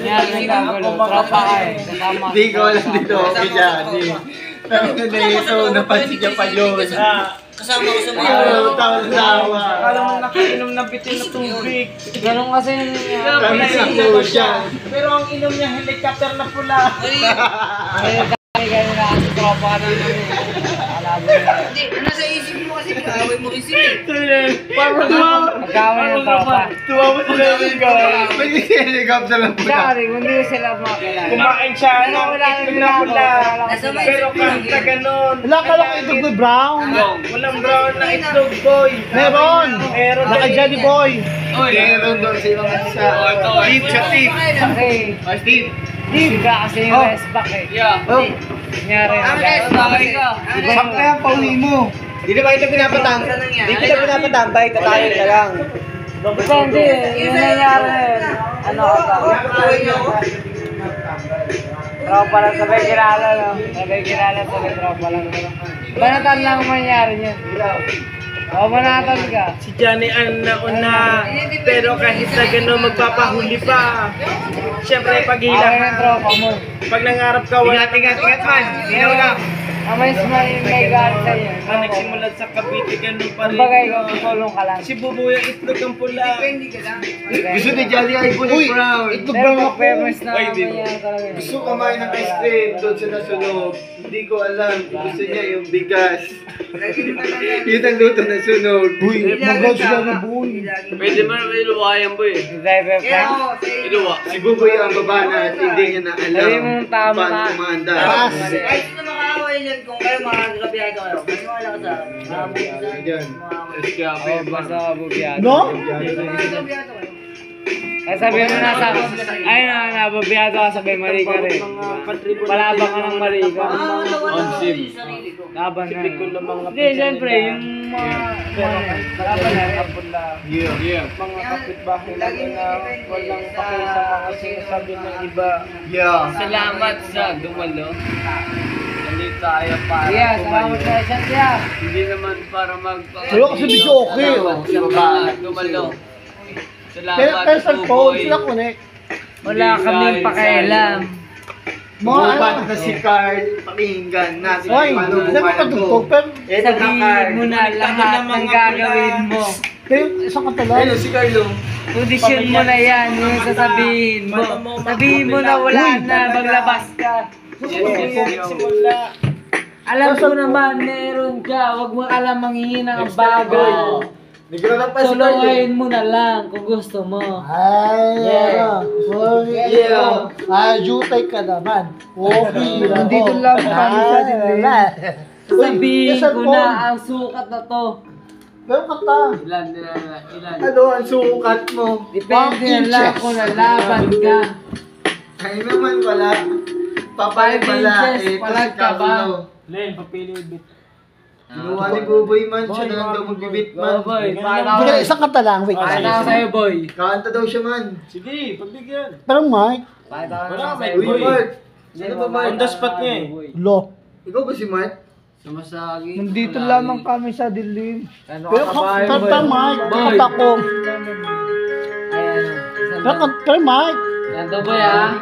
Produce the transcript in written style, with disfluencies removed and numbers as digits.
Yan, nagkagulo. Tropa ka eh. Hindi ko alam dito. Okay dyan. Pero dito, napansin niya pa yun. Kasama ko sa mga Tawa. Akala mo nakainom ng bitin na tubig. Ganun kasi yun. Pero ang inom niya helicopter na pula. Ay, ganun na kasi tropa ka naman eh. Alabo na. Hindi, nasa isip mo kasi kaaway mo rin sila. Magkawin ng tropa. Tuwa mo sila yung ikaw. Nag-helicopter lang po. Siya rin, hindi sila makakilala. Kumain siya ng itlog na pula. Pero kahit na ganun. Wala ka lang itlog na brown. Walang brown na itlog, boy. Meron. Meron Naka Johnny Boy. Meron doon sa ibang isa. Steve, siya Steve. Okay. Steve. Siga kasi yung rest back eh. Oh, Nangyari na. saan kaya pauli mo? Hindi ba ito pinapatang? Hindi kita pinapatambay, tatayo na lang. Depende eh. Yung nangyari. Ano ka ba? Tropa lang, sabay kilala no? Sabay kilala, sabay tropa lang. Banatan lang ang mangyari niyan. O, manatan ka. Si Johnny ang nauna. Pero kahit na gano'n magpapahuli pa. Siyempre pag Okay ng tropa mo. pag nangarap ka, wala Ingat man. Ikaw lang. May smile, may God sa'yo. ka nagsimulat sa Cavite, ganun pa rin. Kumbaga ikaw, tutulong ka lang. Si Buboy ang itlog ang pula. Gusto ni Jolly ay kulay brown. Itlog Pero brown ako. mag-fairness na Ay, di. mangyari talaga. Gusto kumain ng ice cream doon sa nasunog. Hindi ko alam. Gusto niya yung bigas. Yun ang luto na sunog. Uy, mag-gouge sila ng buhay. Pwede mo naman iluwayan boy. Driver ka. Iluwa. Si Buboy ang baba na hindi niya na alam Sabi mong tama paano ka. kumanda. Taas. Ay, sino makaaway niyan kung kayo makakabiyado kayo? Kasi wala ka sa Diyan. Oh, basta bubiyado. No? makakabiyado kayo. Kaya sabihin mo na sa... Ay na, nabubiyado ka, sabi mali ka rin. Palabang ka ng mali ka. On sim. Sarili ko. Laban na. Typical ng mga Hindi, siyempre, yung mga... Laban na. Yeah. mga kapitbahay natin na walang pake sa mga sinasabi ng iba. Yeah. Salamat sa dumalo. Nandito tayo para Yeah, salamat tumayo. sa Shantia. Hindi naman para magpakatino. Wala kasi video okay, Salamat oh. sa mga dumalo. Pero Salamat sa cellphone, Buboy. sila connect. Wala kaming pakialam. Bubat na si Carl, pakinggan natin Hoy, kung paano hindi mo bumalan to. katugtog, pero Ito na Carl. Sabihin mo na lahat ng gagawin mo. pero isang katalan. Ayun, si Carlo. Kondisyon mo na yan, yung sasabihin mo. Sabihin mo na wala na, maglabas ka. Simula. Alam ko naman, meron ka. Huwag mo alam manghihina ang bagay. Naglalak pa si Carl. Tuluhin mo na lang kung gusto mo. Ay, Yeah. sorry. Yeah. Jutay ka naman. Okay, Nandito lang kami sa dilim. Sabihin ko cellphone. na ang sukat na to. Pero kanta. Ilan. Ano ang sukat mo? Depende na lang kung nalaban ka. Ay naman pala. Papay 5 pala. inches, Ito palag si ka ba? Carlo. Len, papili bit. Kinuha ni Buboy man. Siya na lang daw magbibit man. Boy, Hindi, isang kanta lang. Wait. pakita ko sa'yo, boy. Kanta daw siya man. Sige, pagbigyan. Pero Mike, Pakita ko Wala, na may sa'yo, Uy, boy. Mark. Sino ba Mark? On the spot niya eh. lo. Ikaw ba si Mark? Sumasagi. Nandito lamang kami sa dilim. Ano Pero ka ba, kanta Mike, kanta ko. Ayan. Pero Mike, Nandito, boy, ah.